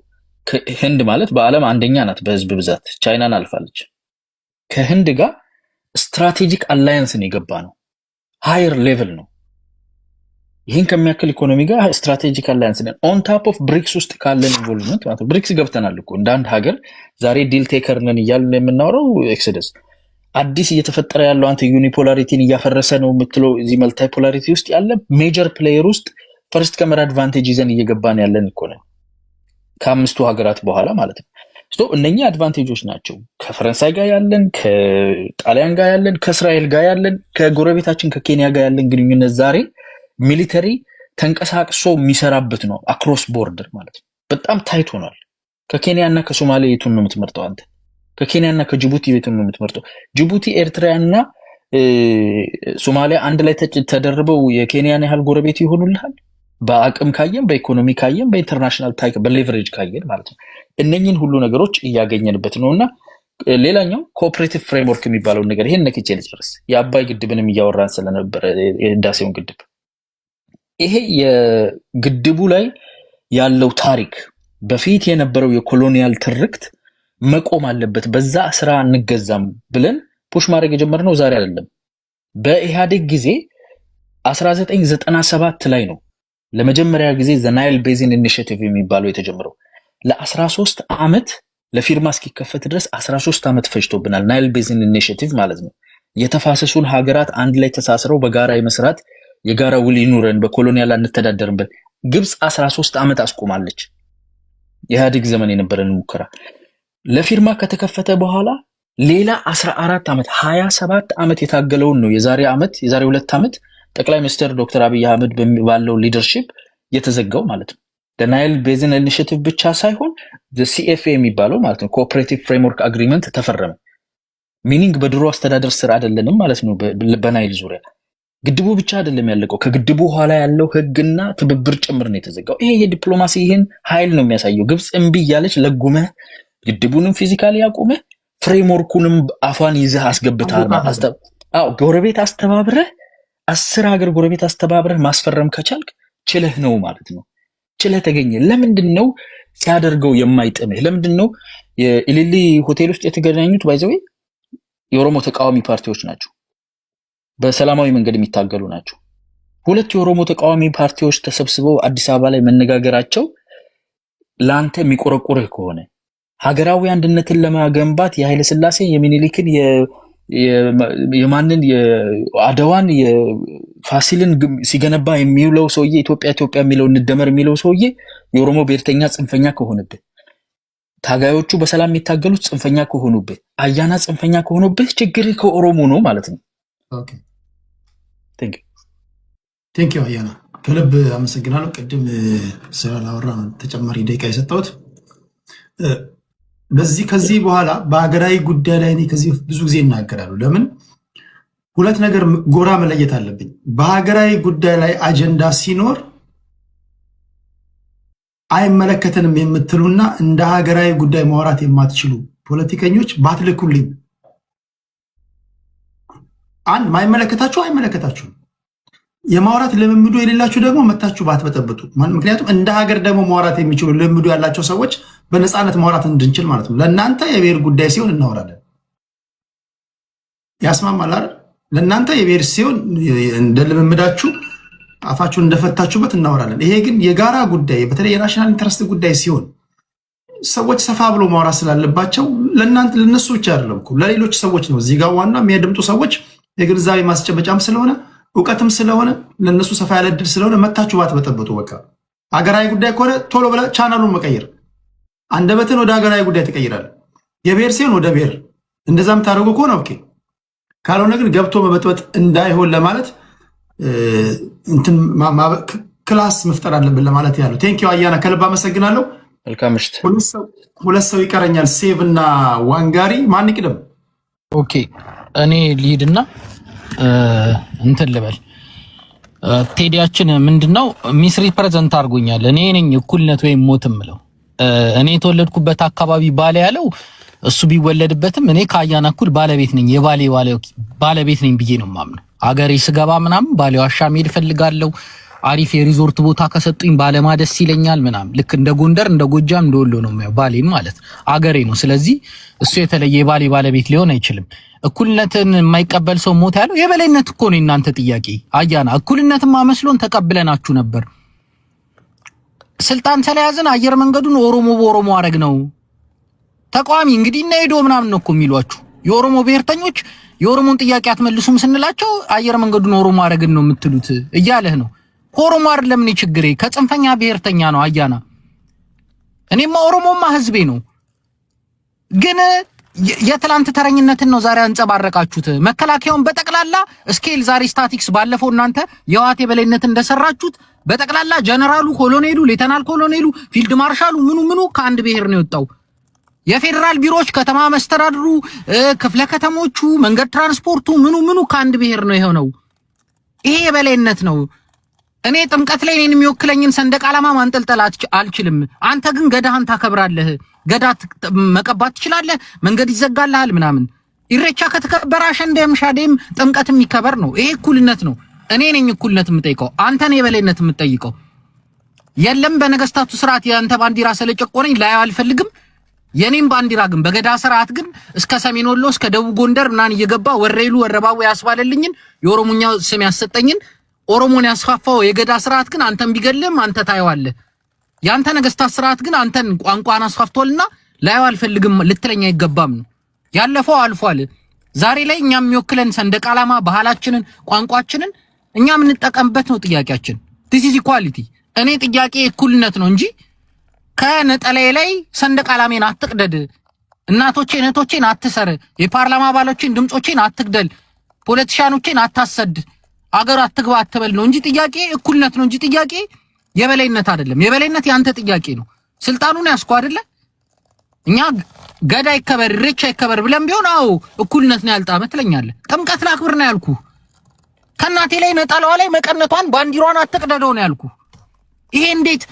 ህንድ ማለት በዓለም አንደኛ ናት በህዝብ ብዛት፣ ቻይናን አልፋለች። ከህንድ ጋር ስትራቴጂክ አላያንስን የገባ ነው፣ ሃየር ሌቭል ነው። ይህን ከሚያክል ኢኮኖሚ ጋር ስትራቴጂክ አላያንስ ነን። ኦን ታፕ ኦፍ ብሪክስ ውስጥ ካለን ኢንቮልቭመንት ማለት ነው። ብሪክስ ገብተናል እኮ እንደ አንድ ሀገር ዛሬ ዲል ቴከር ነን እያልን የምናወራው ኤክሶደስ አዲስ እየተፈጠረ ያለው አንተ ዩኒፖላሪቲን እያፈረሰ ነው የምትለው እዚህ መልታይፖላሪቲ ውስጥ ያለ ሜጀር ፕሌየር ውስጥ ፈርስት ከመር አድቫንቴጅ ይዘን እየገባን ያለን እኮ ነው ከአምስቱ ሀገራት በኋላ ማለት ነው። እነኛ አድቫንቴጆች ናቸው። ከፈረንሳይ ጋር ያለን፣ ከጣሊያን ጋር ያለን፣ ከእስራኤል ጋር ያለን፣ ከጎረቤታችን ከኬንያ ጋር ያለን ግንኙነት ዛሬ ሚሊተሪ ተንቀሳቅሶ የሚሰራበት ነው። አክሮስ ቦርደር ማለት ነው። በጣም ታይት ሆኗል። ከኬንያ እና ከሶማሊያ የቱን ነው የምትመርጠው አንተ? ከኬንያ እና ከጅቡቲ የቱን ነው የምትመርጠው? ጅቡቲ፣ ኤርትራ እና ሶማሊያ አንድ ላይ ተደርበው የኬንያን ያህል ጎረቤት ይሆኑልሃል? በአቅም ካየን፣ በኢኮኖሚ ካየን፣ በኢንተርናሽናል በሌቨሬጅ ካየን ማለት ነው። እነኝን ሁሉ ነገሮች እያገኘንበት ነውና ሌላኛው ኮኦፕሬቲቭ ፍሬምወርክ የሚባለው ነገር ይሄን ነክቼ ልጨርስ። የአባይ ግድብንም እያወራን ስለነበረ የህዳሴውን ግድብ ይሄ የግድቡ ላይ ያለው ታሪክ በፊት የነበረው የኮሎኒያል ትርክት መቆም አለበት። በዛ ስራ እንገዛም ብለን ፑሽ ማድረግ የጀመርነው ዛሬ አይደለም። በኢህአዴግ ጊዜ 1997 ላይ ነው ለመጀመሪያ ጊዜ ዘ ናይል ቤዚን ኢኒሺየቲቭ የሚባለው የተጀመረው። ለ13 ዓመት ለፊርማ እስኪከፈት ድረስ 13 ዓመት ፈጅቶብናል። ናይል ቤዚን ኢኒሺየቲቭ ማለት ነው የተፋሰሱን ሀገራት አንድ ላይ ተሳስረው በጋራ የመስራት የጋራ ውል ይኑረን፣ በኮሎኒያል አንተዳደርበት። ግብጽ 13 ዓመት አስቆማለች። የኢህአዴግ ዘመን የነበረን ሙከራ ለፊርማ ከተከፈተ በኋላ ሌላ 14 ዓመት 27 ዓመት የታገለውን ነው የዛሬ 2 ዓመት ጠቅላይ ሚኒስትር ዶክተር አብይ አህመድ ባለው ሊደርሺፕ የተዘጋው ማለት ነው። ናይል ቤዚን ኢኒሺየቲቭ ብቻ ሳይሆን ሲኤፍኤ የሚባለው ማለት ነው ኮኦፕሬቲቭ ፍሬምወርክ አግሪመንት ተፈረመ። ሚኒንግ በድሮ አስተዳደር ስር አይደለንም ማለት ነው። በናይል ዙሪያ ግድቡ ብቻ አይደለም ያለቀው፣ ከግድቡ ኋላ ያለው ህግና ትብብር ጭምር ነው የተዘጋው። ይሄ የዲፕሎማሲ ይህን ኃይል ነው የሚያሳየው። ግብጽ እምቢ እያለች ለጉመህ ግድቡንም ፊዚካሊ ያቁመህ ፍሬምወርኩንም አፏን ይዘህ አስገብተሃል ማለት ነው። ጎረቤት አስተባብረህ 10 ሀገር ጎረቤት አስተባብረህ ማስፈረም ከቻልክ ችለህ ነው ማለት ነው። ስለተገኘ ለምንድነው ሲያደርገው የማይጥምህ? ለምንድነው የኢሊሊ ሆቴል ውስጥ የተገናኙት ባይዘው የኦሮሞ ተቃዋሚ ፓርቲዎች ናቸው። በሰላማዊ መንገድ የሚታገሉ ናቸው። ሁለት የኦሮሞ ተቃዋሚ ፓርቲዎች ተሰብስበው አዲስ አበባ ላይ መነጋገራቸው ላንተ የሚቆረቆርህ ከሆነ ሀገራዊ አንድነትን ለማገንባት የኃይለ ሥላሴ የሚኒሊክን የማንን የአድዋን የፋሲልን ሲገነባ የሚውለው ሰውዬ ኢትዮጵያ የሚለው እንደመር የሚለው ሰውዬ የኦሮሞ ብሔርተኛ ጽንፈኛ ከሆነብህ ታጋዮቹ በሰላም የሚታገሉት ጽንፈኛ ከሆኑብህ አያና ጽንፈኛ ከሆኑብህ ችግር ከኦሮሞ ነው ማለት ነው። ኦኬ ቴንክ ዩ አያና ከልብ አመሰግናለሁ። ቅድም ስላላወራ ነው ተጨማሪ ደቂቃ የሰጠሁት። ከዚህ በኋላ በሀገራዊ ጉዳይ ላይ እኔ ከዚህ ብዙ ጊዜ እናገራለሁ። ለምን ሁለት ነገር ጎራ መለየት አለብኝ። በሀገራዊ ጉዳይ ላይ አጀንዳ ሲኖር አይመለከተንም የምትሉና እንደ ሀገራዊ ጉዳይ ማውራት የማትችሉ ፖለቲከኞች ባትልኩልኝ። አንድ ማይመለከታችሁ አይመለከታችሁም። የማውራት ልምምዱ የሌላችሁ ደግሞ መታችሁ ባትበጠብጡ። ምክንያቱም እንደ ሀገር ደግሞ ማውራት የሚችሉ ልምምዱ ያላቸው ሰዎች በነፃነት ማውራት እንድንችል ማለት ነው። ለእናንተ የብሔር ጉዳይ ሲሆን እናወራለን፣ ያስማማል አይደል? ለእናንተ የብሔር ሲሆን እንደ ልምምዳችሁ አፋችሁን እንደፈታችሁበት እናወራለን። ይሄ ግን የጋራ ጉዳይ በተለይ የናሽናል ኢንተረስት ጉዳይ ሲሆን ሰዎች ሰፋ ብሎ ማውራት ስላለባቸው ለእናንተ ለነሱ ብቻ አይደለም እኮ ለሌሎች ሰዎች ነው። እዚህ ጋር ዋና የሚያደምጡ ሰዎች የግንዛቤ ማስጨበጫም ስለሆነ እውቀትም ስለሆነ ለነሱ ሰፋ ያለ እድል ስለሆነ መታችሁ ባትበጠብጡ። በቃ ሀገራዊ ጉዳይ ከሆነ ቶሎ ብለህ ቻናሉን መቀየር፣ አንደበትን ወደ ሀገራዊ ጉዳይ ትቀይራለህ። የብሔር ሲሆን ወደ ብሔር እንደዛ የምታደርጉ ከሆነ ኦኬ፣ ካልሆነ ግን ገብቶ መበጥበጥ እንዳይሆን ለማለት እንትን ክላስ መፍጠር አለብን ለማለት ያለው። ቴንኪው አያና ከልብ አመሰግናለሁ። መልካም ምሽት። ሁለት ሰው ይቀረኛል፣ ሴቭ እና ዋንጋሪ። ማን ይቅደም? ኦኬ እኔ ልሂድና እንትን ልበል። ቴዲያችን ምንድነው ሚስ ሪፕሬዘንት አድርጎኛል። እኔ ነኝ እኩልነት ወይም ሞት ምለው። እኔ የተወለድኩበት አካባቢ ባሌ ያለው እሱ ቢወለድበትም እኔ ከአያና እኩል ባለቤት ነኝ፣ የባሌ ባለቤት ነኝ ብዬ ነው የማምነው። አገሬ ስገባ ምናምን ባሌ ዋሻ መሄድ እፈልጋለሁ። አሪፍ የሪዞርት ቦታ ከሰጡኝ ባለማ ደስ ይለኛል ምናምን። ልክ እንደ ጎንደር እንደ ጎጃም እንደ ወሎ ነው የሚያው ባሌም ማለት አገሬ ነው። ስለዚህ እሱ የተለየ የባሌ ባለቤት ሊሆን አይችልም። እኩልነትን የማይቀበል ሰው ሞት ያለው የበላይነት እኮ ነው እናንተ ጥያቄ። አያና እኩልነትማ መስሎን ተቀብለናችሁ ነበር። ስልጣን ተለያዝን፣ አየር መንገዱን ኦሮሞ በኦሮሞ አረግ ነው ተቋሚ እንግዲህ እና ሄዶ ምናምን ነው እኮ የሚሏችሁ የኦሮሞ ብሔርተኞች። የኦሮሞን ጥያቄ አትመልሱም ስንላቸው አየር መንገዱን ኦሮሞ አረግን ነው የምትሉት እያለህ ነው። ኦሮሞ አይደለም እኔ ችግሬ ከጽንፈኛ ብሔርተኛ ነው አያና። እኔማ ኦሮሞማ ህዝቤ ነው። ግን የትላንት ተረኝነትን ነው ዛሬ አንጸባረቃችሁት። መከላከያውን በጠቅላላ ስኬል ዛሬ ስታቲክስ ባለፈው እናንተ የዋቴ በላይነት እንደሰራችሁት በጠቅላላ ጀነራሉ፣ ኮሎኔሉ፣ ሌተናል ኮሎኔሉ፣ ፊልድ ማርሻሉ ምኑ ከአንድ ብሔር ነው የወጣው። የፌደራል ቢሮዎች፣ ከተማ መስተዳድሩ፣ ክፍለ ከተሞቹ፣ መንገድ ትራንስፖርቱ ምኑ ከአንድ ብሔር ነው የሆነው። ይሄ የበላይነት ነው። እኔ ጥምቀት ላይ እኔን የሚወክለኝን ሰንደቅ ዓላማ ማንጠልጠል አልችልም። አንተ ግን ገዳህን ታከብራለህ። ገዳ መቀባት ትችላለህ። መንገድ ይዘጋልሃል ምናምን። ኢሬቻ ከተከበረ አሸንዳም ሻዴም ጥምቀትም ይከበር ነው። ይሄ እኩልነት ነው። እኔ ነኝ እኩልነት የምጠይቀው፣ አንተ ነህ የበላይነት የምትጠይቀው። የለም በነገስታቱ ስርዓት የአንተ ባንዲራ ስለጨቆረኝ ላይ አልፈልግም። የኔም ባንዲራ ግን በገዳ ስርዓት ግን እስከ ሰሜን ወሎ እስከ ደቡብ ጎንደር ምናን እየገባ ወሬሉ ወረባው ያስባለልኝን የኦሮሞኛ ስም ያሰጠኝን ኦሮሞን ያስፋፋው የገዳ ስርዓት ግን አንተን ቢገልም አንተ ታየዋለህ። ያንተ ነገስታት ስርዓት ግን አንተን ቋንቋን አስፋፍቶልና ላይው አልፈልግም ልትለኛ አይገባም ነው። ያለፈው አልፏል። ዛሬ ላይ እኛ የሚወክለን ሰንደቅ ዓላማ ባህላችንን ቋንቋችንን እኛ የምንጠቀምበት ነው ጥያቄያችን። this is equality። እኔ ጥያቄ እኩልነት ነው እንጂ ከነጠላዬ ላይ ሰንደቅ ዓላማን አትቅደድ፣ እናቶቼን እህቶቼን አትሰር፣ የፓርላማ አባሎቼን ድምጾቼን አትግደል፣ ፖለቲሻኖቼን አታሰድ፣ አገር አትግባ አትበል ነው እንጂ ጥያቄ እኩልነት ነው እንጂ ጥያቄ የበላይነት አይደለም። የበላይነት ያንተ ጥያቄ ነው። ስልጣኑን ያስኩ አይደለ? እኛ ገዳ ይከበር ኢሬቻ ይከበር ብለን ቢሆን አዎ እኩልነት ነው ያልጣመ ትለኛለህ። ጥምቀት ላክብር ነው ያልኩ። ከናቴ ላይ ነጠላዋ ላይ መቀነቷን ባንዲሯን አትቅደደው ነው ያልኩ። ይሄ እንዴት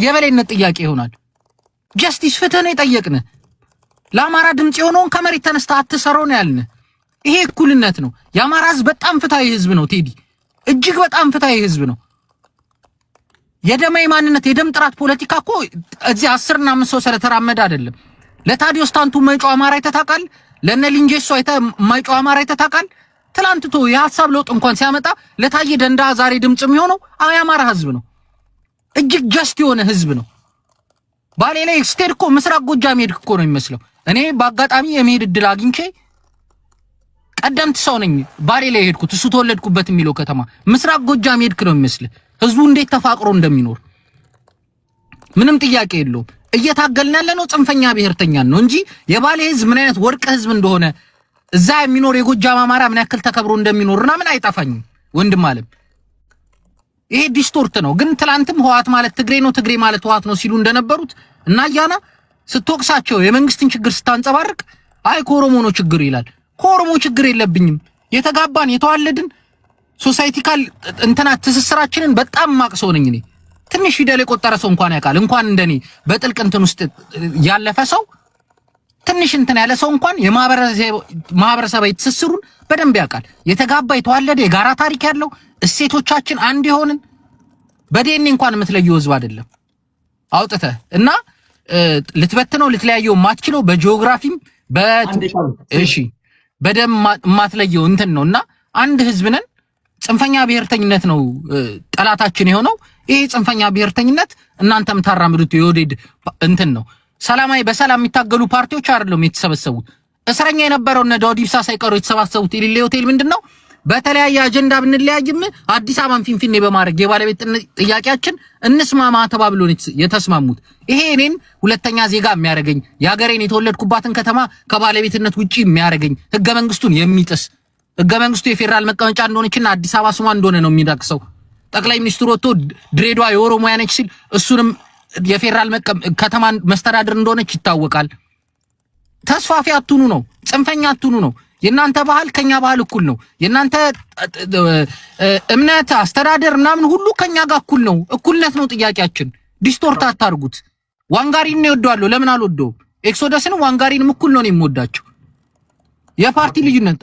የበላይነት ጥያቄ ይሆናል? ጀስቲስ ፍትህ ነው የጠየቅን። ለአማራ ድምጽ የሆነውን ከመሬት ተነስተ አትሰረው ነው ያልን። ይሄ እኩልነት ነው። የአማራ ህዝብ በጣም ፍትሃዊ ህዝብ ነው ቴዲ፣ እጅግ በጣም ፍትሃዊ ህዝብ ነው። የደማዊ ማንነት የደም ጥራት ፖለቲካ እኮ እዚህ 10 እና 5 ሰው ስለተራመደ አይደለም። ለታዲዮስ ታንቱ ማይጮ አማራ አይተታቃል። ለነ ሊንጄሶ ማይጮ አማራ አይተታቃል። ትላንትቶ የሐሳብ ለውጥ እንኳን ሲያመጣ ለታየ ደንዳ ዛሬ ድምጽ የሚሆነው የአማራ ህዝብ ነው። እጅግ ጀስት የሆነ ህዝብ ነው። ባሌ ላይ ስቴድ እኮ ምስራቅ ጎጃም ሄድክ እኮ ነው የሚመስለው። እኔ በአጋጣሚ የመሄድ እድል አግኝቼ ቀደምት ሰው ነኝ። ባሌ ላይ ሄድኩት እሱ ተወለድኩበት የሚለው ከተማ ምስራቅ ጎጃም ሄድክ ነው የሚመስለው። ህዝቡ እንዴት ተፋቅሮ እንደሚኖር ምንም ጥያቄ የለውም። እየታገልን ያለነው ጽንፈኛ ብሔርተኛን ነው እንጂ የባሌ ህዝብ ምን አይነት ወርቅ ህዝብ እንደሆነ እዛ የሚኖር የጎጃም አማራ ምን ያክል ተከብሮ እንደሚኖርና ምን አይጣፋኝም ወንድም አለም። ይሄ ዲስቶርት ነው። ግን ትላንትም ህዋት ማለት ትግሬ ነው ትግሬ ማለት ህዋት ነው ሲሉ እንደነበሩት እና ያና ስትወቅሳቸው የመንግስትን ችግር ስታንጸባርቅ አይ ከኦሮሞ ነው ችግር ይላል። ከኦሮሞ ችግር የለብኝም። የተጋባን የተዋለድን ሶሳይቲካል እንትና ትስስራችንን በጣም ማቅሰው ነኝ እኔ። ትንሽ ፊደል የቆጠረ ሰው እንኳን ያውቃል። እንኳን እንደኔ በጥልቅ እንትን ውስጥ ያለፈ ሰው ትንሽ እንትን ያለ ሰው እንኳን የማህበረሰባዊ ትስስሩን በደንብ ያውቃል። የተጋባ የተዋለደ የጋራ ታሪክ ያለው እሴቶቻችን አንድ የሆንን በዲኤንኤ እንኳን የምትለየው ህዝብ አይደለም። አውጥተህ እና ልትበትነው ልትለያየው ማትችለው በጂኦግራፊም እሺ በደም ማትለየው እንትን ነውና አንድ ህዝብ ነን። ጽንፈኛ ብሔርተኝነት ነው ጠላታችን የሆነው። ይሄ ጽንፈኛ ብሔርተኝነት እናንተም ታራምዱት የወዴድ እንትን ነው። ሰላማዊ በሰላም የሚታገሉ ፓርቲዎች አይደለም የተሰበሰቡት። እስረኛ የነበረው እነ ዳውድ ኢብሳ ሳይቀሩ የተሰባሰቡት የሌለ ሆቴል ምንድነው? በተለያየ አጀንዳ ብንለያይም አዲስ አበባን ፊንፊኔ በማድረግ የባለቤት ጥያቄያችን እንስማማ ተባብሎ የተስማሙት። ይሄ እኔን ሁለተኛ ዜጋ የሚያደርገኝ የሀገሬን የተወለድኩባትን ከተማ ከባለቤትነት ውጪ የሚያደርገኝ ህገ መንግስቱን የሚጥስ ህገ መንግስቱ የፌደራል መቀመጫ እንደሆነችና አዲስ አበባ ስሟ እንደሆነ ነው የሚዳቅሰው። ጠቅላይ ሚኒስትሩ ወጥቶ ድሬዳዋ የኦሮሚያ ነች ሲል እሱንም የፌደራል ከተማን መስተዳድር እንደሆነች ይታወቃል። ተስፋፊ አትሁኑ ነው፣ ጽንፈኛ አትሁኑ ነው። የናንተ ባህል ከኛ ባህል እኩል ነው። የናንተ እምነት አስተዳደር ምናምን ሁሉ ከኛ ጋር እኩል ነው። እኩልነት ነው ጥያቄያችን። ዲስቶርት አታርጉት። ዋንጋሪን ነው ይወደዋለሁ። ለምን አልወደውም? ኤክሶደስን ዋንጋሪንም እኩል ነው የምወዳቸው። የፓርቲ ልዩነት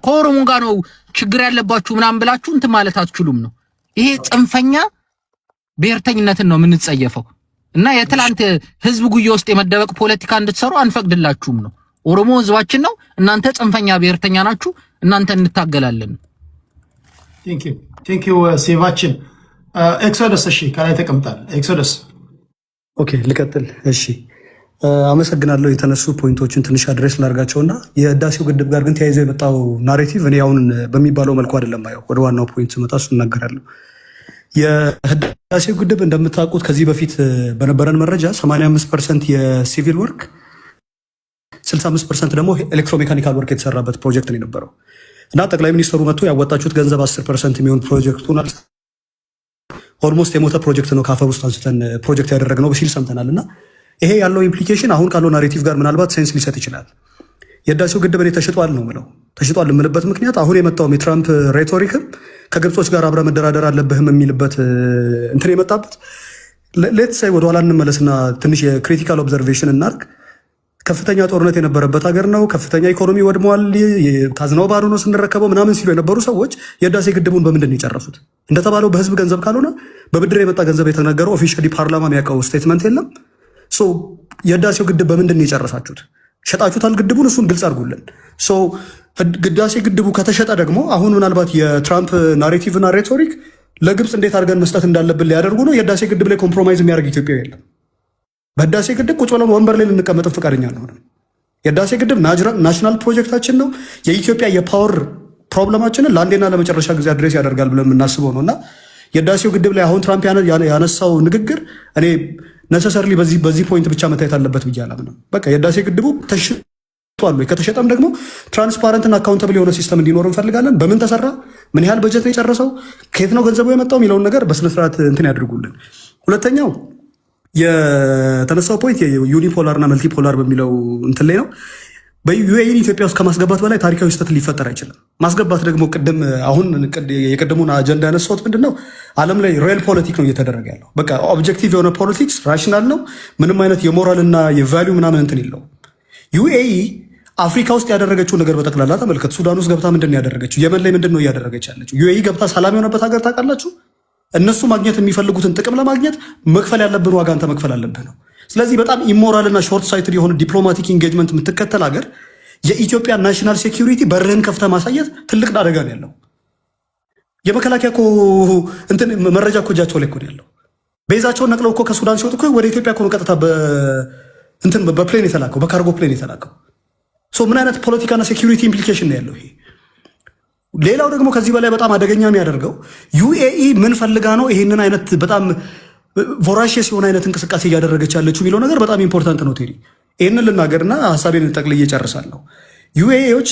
ከኦሮሞ ጋር ነው ችግር ያለባችሁ ምናምን ብላችሁ እንትን ማለት አትችሉም ነው። ይሄ ጽንፈኛ ብሔርተኝነትን ነው የምንጸየፈው እና የትላንት ህዝብ ጉያ ውስጥ የመደበቅ ፖለቲካ እንድትሰሩ አንፈቅድላችሁም ነው። ኦሮሞ ህዝባችን ነው። እናንተ ጽንፈኛ ብሔርተኛ ናችሁ። እናንተ እንታገላለን። ቴንክ ዩ ሴቫችን። ኤክሶደስ እሺ፣ ከላይ ተቀምጣል። ኤክሶደስ ኦኬ፣ ልቀጥል። እሺ፣ አመሰግናለሁ። የተነሱ ፖይንቶችን ትንሽ አድሬስ ላርጋቸውና የህዳሴው ግድብ ጋር ግን ተያይዞ የመጣው ናሬቲቭ እኔ አሁን በሚባለው መልኩ አይደለም ማየው። ወደ ዋናው ፖይንት ስመጣ እሱ እናገራለሁ። የህዳሴው ግድብ እንደምታውቁት ከዚህ በፊት በነበረን መረጃ 85% የሲቪል ወርክ 65% ደግሞ ኤሌክትሮሜካኒካል ወርክ የተሰራበት ፕሮጀክት ነው የነበረው እና ጠቅላይ ሚኒስትሩ መጥቶ ያወጣችሁት ገንዘብ 10% የሚሆን ፕሮጀክቱን ኦልሞስት የሞተ ፕሮጀክት ነው ከአፈር ውስጥ አንስተን ፕሮጀክት ያደረግነው ሲል ሰምተናል። እና ይሄ ያለው ኢምፕሊኬሽን አሁን ካለው ናሬቲቭ ጋር ምናልባት ሴንስ ሊሰጥ ይችላል። የህዳሴው ግድብ እኔ ተሽጧል ነው የምለው። ተሽጧል የምልበት ምክንያት አሁን የመጣውም የትራምፕ ሬቶሪክም ከግብጾች ጋር አብረ መደራደር አለብህም የሚልበት እንትን የመጣበት ሌትስ ሳይ ወደኋላ እንመለስና ትንሽ የክሪቲካል ኦብዘርቬሽን እናርግ። ከፍተኛ ጦርነት የነበረበት ሀገር ነው። ከፍተኛ ኢኮኖሚ ወድመዋል። ካዝናው ባዶ ነው ስንረከበው ምናምን ሲሉ የነበሩ ሰዎች የህዳሴ ግድቡን በምንድን ነው የጨረሱት? እንደተባለው በህዝብ ገንዘብ ካልሆነ በብድር የመጣ ገንዘብ የተነገረው ኦፊሻሊ ፓርላማ የሚያውቀው ስቴትመንት የለም። የህዳሴው ግድብ በምንድን ነው የጨረሳችሁት? ሸጣችሁታል ግድቡን? እሱን ግልጽ አድርጉልን። ህዳሴ ግድቡ ከተሸጠ ደግሞ አሁን ምናልባት የትራምፕ ናሬቲቭ እና ሬቶሪክ ለግብፅ እንዴት አድርገን መስጠት እንዳለብን ሊያደርጉ ነው። የህዳሴ ግድብ ላይ ኮምፕሮማይዝ የሚያደርግ ኢትዮጵያ የለም። በህዳሴ ግድብ ቁጭ ብለን ወንበር ላይ ልንቀመጥን ፈቃደኛ አንሆንም። የህዳሴ ግድብ ናሽናል ፕሮጀክታችን ነው። የኢትዮጵያ የፓወር ፕሮብለማችንን ለአንዴና ለመጨረሻ ጊዜ አድሬስ ያደርጋል ብለን የምናስበው ነው እና የህዳሴው ግድብ ላይ አሁን ትራምፕ ያነሳው ንግግር እኔ ነሰሰርሊ በዚህ ፖይንት ብቻ መታየት አለበት ብዬ አላምንም። በቃ የህዳሴ ግድቡ ተሽጧል ወይ? ከተሸጠም ደግሞ ትራንስፓረንትና አካውንተብል የሆነ ሲስተም እንዲኖር እንፈልጋለን። በምን ተሰራ፣ ምን ያህል በጀት ነው የጨረሰው፣ ከየት ነው ገንዘቡ የመጣው የሚለውን ነገር በስነስርዓት እንትን ያድርጉልን። ሁለተኛው የተነሳው ፖይንት ዩኒፖላር እና መልቲፖላር በሚለው እንትን ላይ ነው። በዩኤኢን ኢትዮጵያ ውስጥ ከማስገባት በላይ ታሪካዊ ስህተት ሊፈጠር አይችልም። ማስገባት ደግሞ የቅድሙን አጀንዳ ያነሳሁት ምንድን ነው፣ ዓለም ላይ ሪል ፖለቲክ ነው እየተደረገ ያለው። በቃ ኦብጀክቲቭ የሆነ ፖለቲክስ ራሽናል ነው። ምንም አይነት የሞራል እና የቫሊዩ ምናምን እንትን የለው። ዩኤኢ አፍሪካ ውስጥ ያደረገችው ነገር በጠቅላላ ተመልከት። ሱዳን ውስጥ ገብታ ምንድን ነው ያደረገችው? የመን ላይ ምንድን ነው እያደረገች ያለችው? ዩኤኢ ገብታ ሰላም የሆነበት ሀገር ታውቃላችሁ? እነሱ ማግኘት የሚፈልጉትን ጥቅም ለማግኘት መክፈል ያለብን ዋጋ አንተ መክፈል አለብህ ነው። ስለዚህ በጣም ኢሞራልና ሾርት ሳይትድ የሆነ ዲፕሎማቲክ ኢንጌጅመንት የምትከተል ሀገር የኢትዮጵያ ናሽናል ሴኪሪቲ በርህን ከፍተህ ማሳየት ትልቅ አደጋ ነው ያለው። የመከላከያ እኮ እንትን መረጃ እኮ እጃቸው ላይ እኮ ነው ያለው። ቤዛቸውን ነቅለው እኮ ከሱዳን ሲወጡ እኮ ወደ ኢትዮጵያ እኮ ነው ቀጥታ እንትን በፕሌን የተላከው በካርጎ ፕሌን የተላከው። ምን አይነት ፖለቲካና ሴኪሪቲ ኢምፕሊኬሽን ነው ያለው ይሄ? ሌላው ደግሞ ከዚህ በላይ በጣም አደገኛ የሚያደርገው ዩኤኢ ምን ፈልጋ ነው ይሄንን አይነት በጣም ቮራሽስ የሆነ አይነት እንቅስቃሴ እያደረገች ያለችው የሚለው ነገር በጣም ኢምፖርታንት ነው። ቴዲ ይህንን ልናገርና ሀሳቤን ጠቅልዬ እጨርሳለሁ። ዩኤኢዎች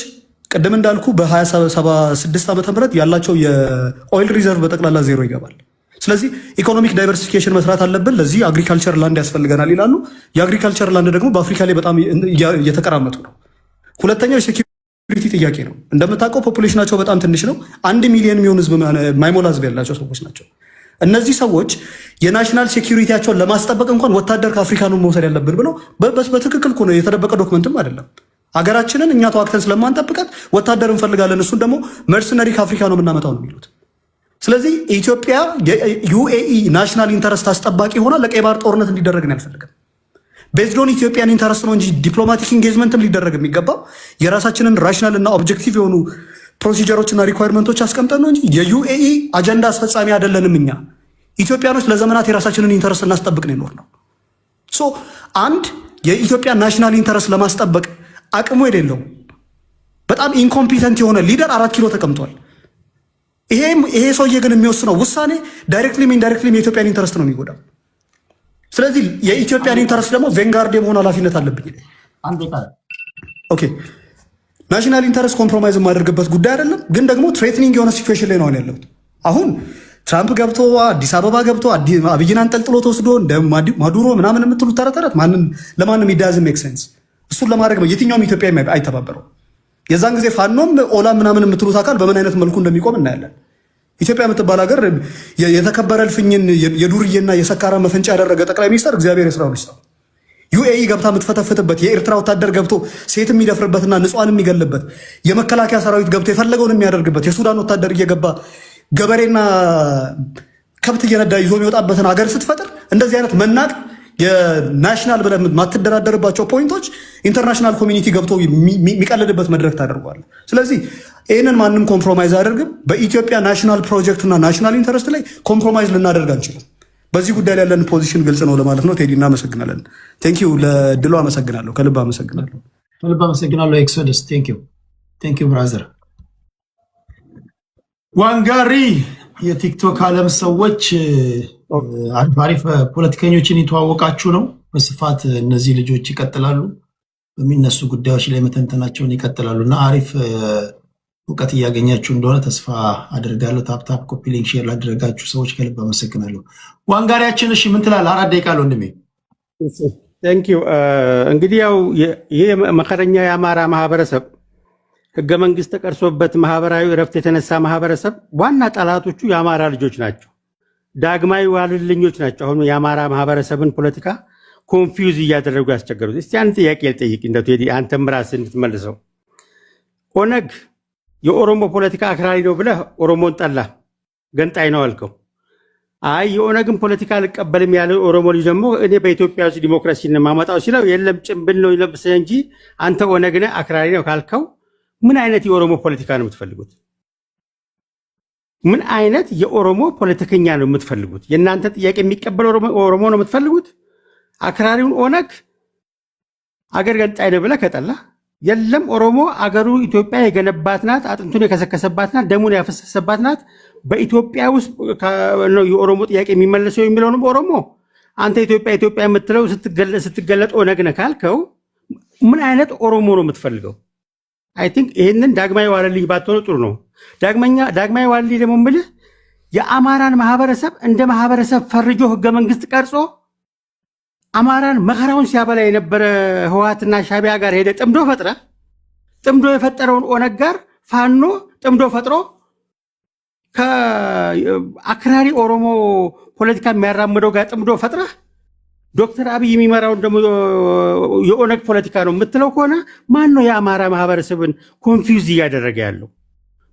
ቅድም እንዳልኩ በ2076 ዓመተ ምህረት ያላቸው የኦይል ሪዘርቭ በጠቅላላ ዜሮ ይገባል። ስለዚህ ኢኮኖሚክ ዳይቨርሲፊኬሽን መስራት አለብን፣ ለዚህ አግሪካልቸር ላንድ ያስፈልገናል ይላሉ። የአግሪካልቸር ላንድ ደግሞ በአፍሪካ ላይ በጣም እየተቀራመጡ ነው። ሁለተኛው የሴኪሪቲ ጥያቄ ነው። እንደምታውቀው ፖፑሌሽናቸው በጣም ትንሽ ነው። 1 ሚሊዮን የሚሆን ህዝብ ማይሞላ ህዝብ ያላቸው ሰዎች ናቸው። እነዚህ ሰዎች የናሽናል ሴኪሪቲያቸውን ለማስጠበቅ እንኳን ወታደር ከአፍሪካ ነው መውሰድ ያለብን ብለው በትክክል እኮ ነው፣ የተደበቀ ዶክመንትም አይደለም። ሀገራችንን እኛ ተዋክተን ስለማንጠብቀት ወታደር እንፈልጋለን፣ እሱን ደግሞ መርሰነሪ ከአፍሪካ ነው የምናመጣው ነው የሚሉት። ስለዚህ ኢትዮጵያ የዩኤኢ ናሽናል ኢንተረስት አስጠባቂ ሆና ለቀይ ባህር ጦርነት እንዲደረግ ነው ያልፈልግም። ቤዝዶን ኢትዮጵያን ኢንተረስት ነው እንጂ ዲፕሎማቲክ ኢንጌጅመንትም ሊደረግ የሚገባው የራሳችንን ራሽናል እና ኦብጀክቲቭ የሆኑ ፕሮሲጀሮችና ሪኳየርመንቶች አስቀምጠን ነው እንጂ የዩኤኢ አጀንዳ አስፈጻሚ አይደለንም። እኛ ኢትዮጵያኖች ለዘመናት የራሳችንን ኢንተረስት እናስጠብቅ ነው የኖርነው። አንድ የኢትዮጵያ ናሽናል ኢንተረስት ለማስጠበቅ አቅሙ የሌለው በጣም ኢንኮምፒተንት የሆነ ሊደር 4 ኪሎ ተቀምጧል። ይሄ ሰውዬ ግን የሚወስነው ውሳኔ ዳይሬክትሊም ኢንዳይሬክትሊም የኢትዮጵያን ኢንተረስት ነው የሚጎዳው። ስለዚህ የኢትዮጵያን ኢንተረስት ደግሞ ቬንጋርድ የመሆን ኃላፊነት አለብኝ። ኦኬ ናሽናል ኢንተረስት ኮምፕሮማይዝ የማደርግበት ጉዳይ አይደለም፣ ግን ደግሞ ትሬትኒንግ የሆነ ሲቹዌሽን ላይ ነው ያለሁት። አሁን ትራምፕ ገብቶ አዲስ አበባ ገብቶ አብይን አንጠልጥሎ ተወስዶ እንደ ማዱሮ ምናምን የምትሉት ተረተረት ለማንም ኢዳዝ ሜክ ሴንስ። እሱን ለማድረግ ነው የትኛውም ኢትዮጵያ አይተባበረው። የዛን ጊዜ ፋኖም ኦላ ምናምን የምትሉት አካል በምን አይነት መልኩ እንደሚቆም እናያለን። ኢትዮጵያ የምትባል ሀገር የተከበረ እልፍኝን የዱርዬና የሰካራ መፈንጫ ያደረገ ጠቅላይ ሚኒስትር እግዚአብሔር የስራውን ይስጠው። ዩኤኢ ገብታ የምትፈተፍትበት፣ የኤርትራ ወታደር ገብቶ ሴት የሚደፍርበትና ንጹሃን የሚገልበት፣ የመከላከያ ሰራዊት ገብቶ የፈለገውን የሚያደርግበት፣ የሱዳን ወታደር እየገባ ገበሬና ከብት እየነዳ ይዞ የሚወጣበትን ሀገር ስትፈጥር እንደዚህ አይነት መናቅ የናሽናል ብለህ የማትደራደርባቸው ፖይንቶች ኢንተርናሽናል ኮሚኒቲ ገብቶ የሚቀልድበት መድረክ ታደርገዋል። ስለዚህ ይህንን ማንም ኮምፕሮማይዝ አያደርግም። በኢትዮጵያ ናሽናል ፕሮጀክትና ናሽናል ኢንተረስት ላይ ኮምፕሮማይዝ ልናደርግ አንችልም። በዚህ ጉዳይ ላይ ያለን ፖዚሽን ግልጽ ነው ለማለት ነው። ቴዲ እናመሰግናለን። ቴንኪው ለድሎ አመሰግናለሁ። ከልብ አመሰግናለሁ። ከልብ አመሰግናለሁ። ኤክሶደስ ቴንኪው ብራዘር። ዋንጋሪ የቲክቶክ ዓለም ሰዎች አሪፍ ፖለቲከኞችን የተዋወቃችሁ ነው በስፋት። እነዚህ ልጆች ይቀጥላሉ፣ በሚነሱ ጉዳዮች ላይ መተንተናቸውን ይቀጥላሉ እና አሪፍ እውቀት እያገኛችሁ እንደሆነ ተስፋ አድርጋለሁ። ታፕታፕ ኮፒ ሊንክ ሼር ላደረጋችሁ ሰዎች ከልብ አመሰግናለሁ። ዋንጋሪያችን እሺ ምን ትላለህ? 4 ደቂቃ አለ ወንድሜ። ቴንኪው። እንግዲህ ያው ይሄ መከረኛ የአማራ ማህበረሰብ ህገ መንግስት ተቀርሶበት ማህበራዊ እረፍት የተነሳ ማህበረሰብ ዋና ጠላቶቹ የአማራ ልጆች ናቸው፣ ዳግማዊ ዋልልኞች ናቸው። አሁን የአማራ ማህበረሰብን ፖለቲካ ኮንፊውዝ እያደረጉ ያስቸገሩት። እስቲ አንድ ጥያቄ ልጠይቅ፣ እንደው ቴዲ አንተም ራስህ እንድትመልሰው። ኦነግ የኦሮሞ ፖለቲካ አክራሪ ነው ብለህ ኦሮሞን ጠላ፣ ገንጣይ ነው አልከው። አይ የኦነግን ፖለቲካ አልቀበልም ያለው ኦሮሞ ልጅ ደግሞ እኔ በኢትዮጵያ ውስጥ ዲሞክራሲን ማመጣው ሲለው የለም ጭምብል ነው ይለብሰ እንጂ አንተ ኦነግ ነህ አክራሪ ነው ካልከው ምን አይነት የኦሮሞ ፖለቲካ ነው የምትፈልጉት? ምን አይነት የኦሮሞ ፖለቲከኛ ነው የምትፈልጉት? የእናንተ ጥያቄ የሚቀበል ኦሮሞ ነው የምትፈልጉት? አክራሪውን ኦነግ አገር ገንጣይ ነው ብለህ ከጠላ የለም ኦሮሞ አገሩ ኢትዮጵያ የገነባት ናት፣ አጥንቱን የከሰከሰባት ናት፣ ደሙን ያፈሰሰባት ናት፣ በኢትዮጵያ ውስጥ ነው የኦሮሞ ጥያቄ የሚመለሰው የሚለውንም ኦሮሞ አንተ ኢትዮጵያ የምትለው ስትገለጥ ኦነግ ነህ ካልከው ምን አይነት ኦሮሞ ነው የምትፈልገው? አይ ቲንክ ይህንን ዳግማዊ ዋለልኝ ባትሆነ ጥሩ ነው። ዳግማዊ ዋለልኝ ደግሞ የምልህ የአማራን ማህበረሰብ እንደ ማህበረሰብ ፈርጆ ህገ መንግስት ቀርጾ አማራን መከራውን ሲያበላ የነበረ ህወሓትና ሻቢያ ጋር ሄደ ጥምዶ የፈጠረውን ኦነግ ጋር ፋኖ ጥምዶ ፈጥሮ ከአክራሪ ኦሮሞ ፖለቲካ የሚያራምደው ጋር ጥምዶ ፈጥረህ ዶክተር አብይ የሚመራውን ደግሞ የኦነግ ፖለቲካ ነው የምትለው ከሆነ ማን ነው የአማራ ማህበረሰብን ኮንፊውዝ እያደረገ ያለው?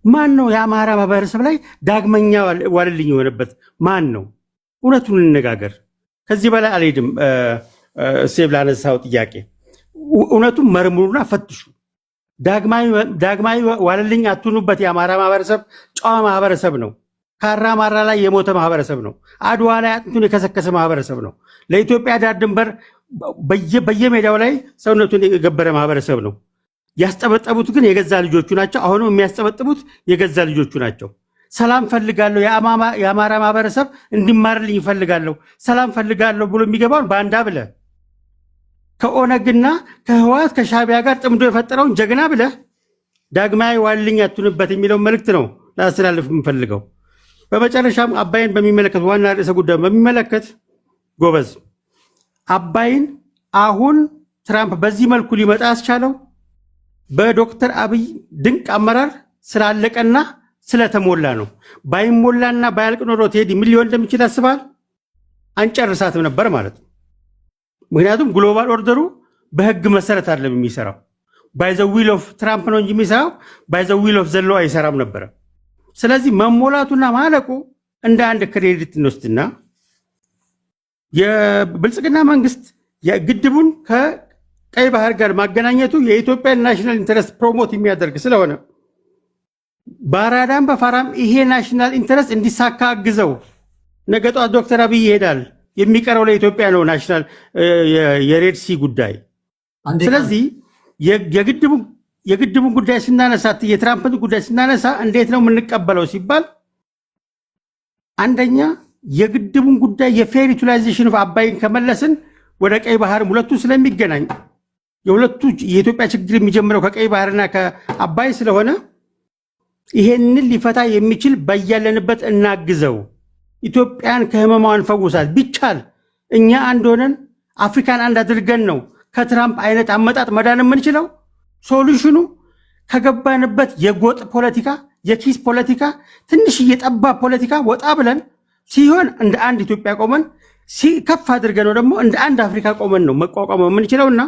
ማን ነው የአማራ ማህበረሰብ ላይ ዳግመኛ ዋልልኝ የሆነበት ማን ነው? እውነቱን እንነጋገር። ከዚህ በላይ አልሄድም። ሴቭ ላነሳው ጥያቄ እውነቱን መርምሩና ፈትሹ። ዳግማዊ ዋልልኝ አትኑበት። የአማራ ማህበረሰብ ጨዋ ማህበረሰብ ነው። ካራ ማራ ላይ የሞተ ማህበረሰብ ነው። አድዋ ላይ አጥንቱን የከሰከሰ ማህበረሰብ ነው። ለኢትዮጵያ ዳር ድንበር በየሜዳው ላይ ሰውነቱን የገበረ ማህበረሰብ ነው። ያስጠበጠቡት ግን የገዛ ልጆቹ ናቸው። አሁንም የሚያስጠበጥቡት የገዛ ልጆቹ ናቸው። ሰላም ፈልጋለሁ፣ የአማራ ማህበረሰብ እንዲማርልኝ ይፈልጋለሁ፣ ሰላም ፈልጋለሁ ብሎ የሚገባውን ባንዳ ብለ ከኦነግና ከህወሓት ከሻቢያ ጋር ጥምዶ የፈጠረውን ጀግና ብለ ዳግማዊ ዋልልኝ አትኑበት የሚለውን መልእክት ነው ላስተላልፍ የምፈልገው። በመጨረሻም አባይን በሚመለከት ዋና ርዕሰ ጉዳይ በሚመለከት ጎበዝ አባይን አሁን ትራምፕ በዚህ መልኩ ሊመጣ ያስቻለው በዶክተር አብይ ድንቅ አመራር ስላለቀና ስለተሞላ ነው። ባይሞላና ባያልቅ ኖሮ ቴዲ ምን ሊሆን እንደሚችል ያስባል? አንጨርሳትም ነበር ማለት ነው። ምክንያቱም ግሎባል ኦርደሩ በህግ መሰረት አይደለም የሚሰራው። ባይ ዘ ዊል ኦፍ ትራምፕ ነው እንጂ የሚሰራው ባይ ዘ ዊል ኦፍ ዘሎ አይሰራም ነበረ። ስለዚህ መሞላቱና ማለቁ እንደ አንድ ክሬዲት እንወስድና የብልጽግና መንግስት የግድቡን ከቀይ ባህር ጋር ማገናኘቱ የኢትዮጵያ ናሽናል ኢንተረስት ፕሮሞት የሚያደርግ ስለሆነ በአራዳም በፋራም ይሄ ናሽናል ኢንተረስት እንዲሳካ አግዘው። ነገ ጧት ዶክተር አብይ ይሄዳል። የሚቀረው ለኢትዮጵያ ነው ናሽናል የሬድሲ ጉዳይ። ስለዚህ የግድቡን ጉዳይ ስናነሳ የትራምፕን ጉዳይ ስናነሳ እንዴት ነው የምንቀበለው ሲባል አንደኛ የግድቡን ጉዳይ የፌር ዩቲላይዜሽን ኦፍ አባይን ከመለስን ወደ ቀይ ባህር ሁለቱ ስለሚገናኝ የሁለቱ የኢትዮጵያ ችግር የሚጀምረው ከቀይ ባህርና ከአባይ ስለሆነ ይሄንን ሊፈታ የሚችል በያለንበት እናግዘው። ኢትዮጵያን ከህመሟን ፈውሳት። ቢቻል እኛ አንድ ሆነን አፍሪካን አንድ አድርገን ነው ከትራምፕ አይነት አመጣጥ መዳን የምንችለው። ሶሉሽኑ ከገባንበት የጎጥ ፖለቲካ፣ የኪስ ፖለቲካ፣ ትንሽ የጠባብ ፖለቲካ ወጣ ብለን ሲሆን እንደ አንድ ኢትዮጵያ ቆመን ከፍ አድርገን ነው ደግሞ እንደ አንድ አፍሪካ ቆመን ነው መቋቋም የምንችለውና